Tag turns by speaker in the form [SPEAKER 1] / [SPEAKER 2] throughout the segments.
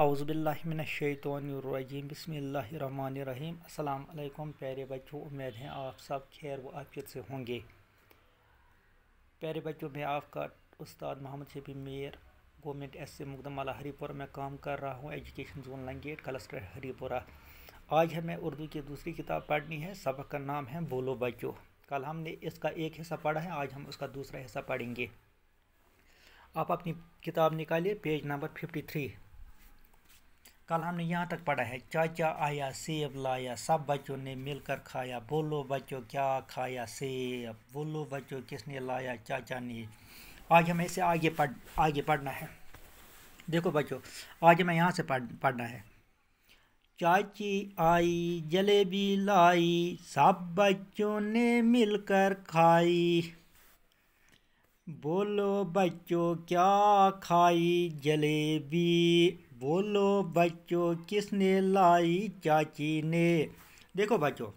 [SPEAKER 1] اعوذ باللہ من الشیطان الرجیم بسم اللہ الرحمن الرحیم۔ السلام علیکم پیارے بچوں، امید ہے آپ سب خیر و عافیت سے ہوں گے۔ پیارے بچوں، میں آپ کا استاد محمد شفیع میر گورنمنٹ ایس سے مقدم اعلیٰ ہری پورہ میں کام کر رہا ہوں، ایجوکیشن زون لنگیٹ کلسٹر ہری پورہ۔ آج ہمیں اردو کی دوسری کتاب پڑھنی ہے، سبق کا نام ہے بولو بچوں۔ کل ہم نے اس کا ایک حصہ پڑھا ہے، آج ہم اس کا دوسرا حصہ پڑھیں گے۔ آپ اپنی کتاب نکالیے، پیج نمبر 53۔ کل ہم نے یہاں تک پڑھا ہے، چاچا آیا سیب لایا، سب بچوں نے مل کر کھایا، بولو بچوں کیا کھایا سیب، بولو بچوں کس نے لایا چاچا نے۔ آج ہمیں اسے آگے پڑھنا ہے۔ دیکھو بچوں، آج ہمیں یہاں سے پڑھنا ہے۔ چاچی آئی جلیبی لائی، سب بچوں نے مل کر کھائی، بولو بچوں کیا کھائی جلیبی، بولو بچوں کس نے لائی چاچی نے۔ دیکھو بچوں،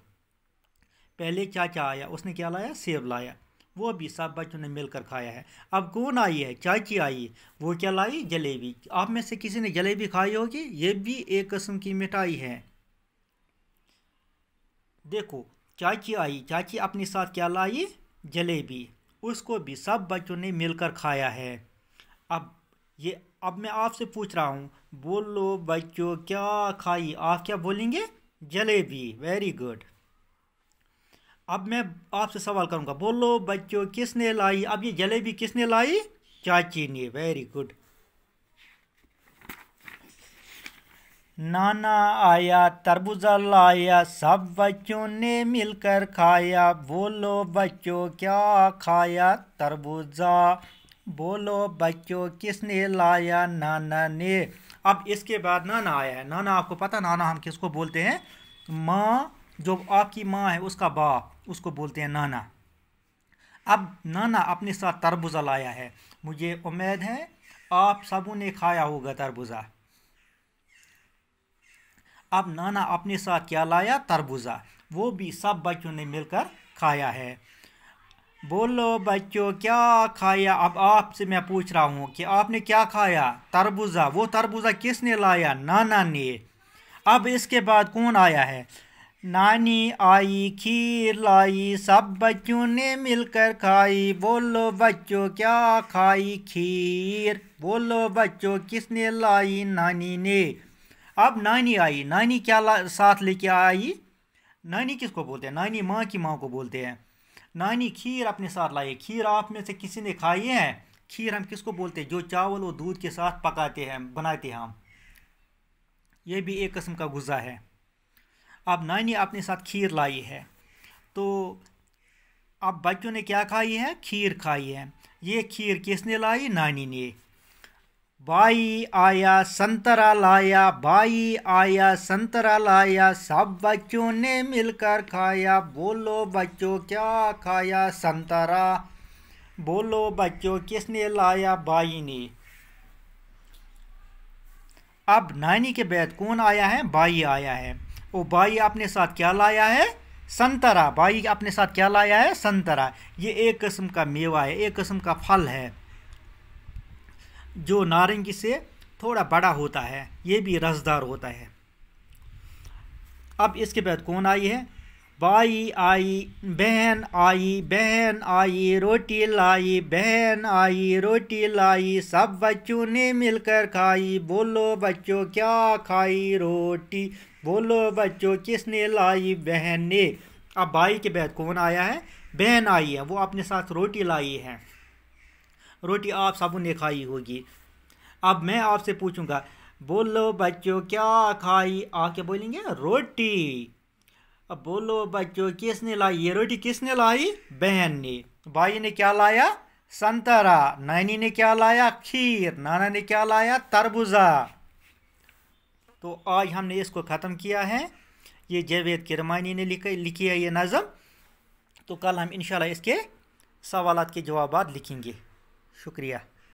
[SPEAKER 1] پہلے چاچا آیا، اس نے کیا لایا؟ سیب لایا، وہ بھی سب بچوں نے مل کر کھایا ہے۔ اب کون آئی ہے؟ چاچی آئی، وہ کیا لائی؟ جلیبی۔ آپ میں سے کسی نے جلیبی کھائی ہوگی، یہ بھی ایک قسم کی مٹھائی ہے۔ دیکھو، چاچی آئی، چاچی اپنے ساتھ کیا لائی؟ جلیبی، اس کو بھی سب بچوں نے مل کر کھایا ہے۔ اب میں آپ سے پوچھ رہا ہوں، بولو بچوں کیا کھائی؟ آپ کیا بولیں گے؟ جلیبی۔ Very good. اب میں آپ سے سوال کروں گا، بولو بچوں کس نے لائی؟ اب یہ جلیبی کس نے لائی؟ چاچی نے۔ Very good. نانا آیا تربوزہ لایا، سب بچوں نے مل کر کھایا، بولو بچوں کیا کھایا تربوزہ، بولو بچوں کس نے لایا؟ نانا نے۔ اب اس کے بعد نانا آیا ہے۔ نانا آپ کو پتہ، نانا ہم کس کو بولتے ہیں؟ ماں، جو آپ کی ماں ہے اس کا باپ، اس کو بولتے ہیں نانا۔ اب نانا اپنے ساتھ تربوزہ لایا ہے۔ مجھے امید ہے آپ سبوں نے کھایا ہوگا تربوزہ۔ اب نانا اپنے ساتھ کیا لایا؟ تربوزہ، وہ بھی سب بچوں نے مل کر کھایا ہے۔ بولو بچوں کیا کھایا؟ اب آپ سے میں پوچھ رہا ہوں کہ آپ نے کیا کھایا؟ تربوزہ۔ وہ تربوزہ کس نے لایا؟ نانا نے۔ اب اس کے بعد کون آیا ہے؟ نانی آئی کھیر لائی، سب بچوں نے مل کر کھائی، بولو بچوں کیا کھائی؟ کھیر، بولو بچوں کس نے لائی؟ نانی نے۔ اب نانی آئی، نانی کیا ساتھ لے کے آئی؟ نانی کس کو بولتے ہیں؟ نانی ماں کی ماں کو بولتے ہیں۔ نانی کھیر اپنے ساتھ لائی۔ کھیر آپ میں سے کسی نے کھائی ہے؟ کھیر ہم کس کو بولتے ہیں؟ جو چاول اور دودھ کے ساتھ پکاتے ہیں، بناتے ہیں ہم، یہ بھی ایک قسم کا غذا ہے۔ اب نانی اپنے ساتھ کھیر لائی ہے، تو اب بچوں نے کیا کھائی ہے؟ کھیر کھائی ہے۔ یہ کھیر کس نے لائی؟ نانی نے۔ بھائی آیا سنترا لایا، بھائی آیا سنترا لایا، سب بچوں نے مل کر کھایا، بولو بچوں کیا کھایا؟ سنترا، بولو بچوں کس نے لایا؟ بھائی نے۔ اب نانی کے بعد کون آیا ہے؟ بھائی آیا ہے، وہ بھائی اپنے ساتھ کیا لایا ہے؟ سنترا۔ بھائی اپنے ساتھ کیا لایا ہے؟ سنترا۔ یہ ایک قسم کا میوہ ہے، ایک قسم کا پھل ہے جو نارنگی سے تھوڑا بڑا ہوتا ہے، یہ بھی رسدار ہوتا ہے۔ اب اس کے بعد کون آئی ہے؟ بھائی آئی، بہن آئی، بہن آئی روٹی لائی، بہن آئی روٹی لائی، سب بچوں نے مل کر کھائی، بولو بچوں کیا کھائی؟ روٹی، بولو بچوں کس نے لائی؟ بہن نے۔ اب بھائی کے بعد کون آیا ہے؟ بہن آئی ہے، وہ اپنے ساتھ روٹی لائی ہے۔ روٹی آپ سبوں نے کھائی ہوگی۔ اب میں آپ سے پوچھوں گا، بولو بچوں کیا کھائی؟ آپ کیا بولیں گے؟ روٹی۔ اب بولو بچوں کس نے لائی؟ یہ روٹی کس نے لائی؟ بہن نے۔ بھائی نے کیا لایا؟ سنترا۔ نانی نے کیا لایا؟ کھیر۔ نانا نے کیا لایا؟ تربوزہ۔ تو آج ہم نے اس کو ختم کیا ہے۔ یہ جاوید کرمانی نے لکھی ہے یہ نظم۔ تو کل ہم انشاءاللہ اس کے سوالات کے جوابات لکھیں گے۔ شکریہ۔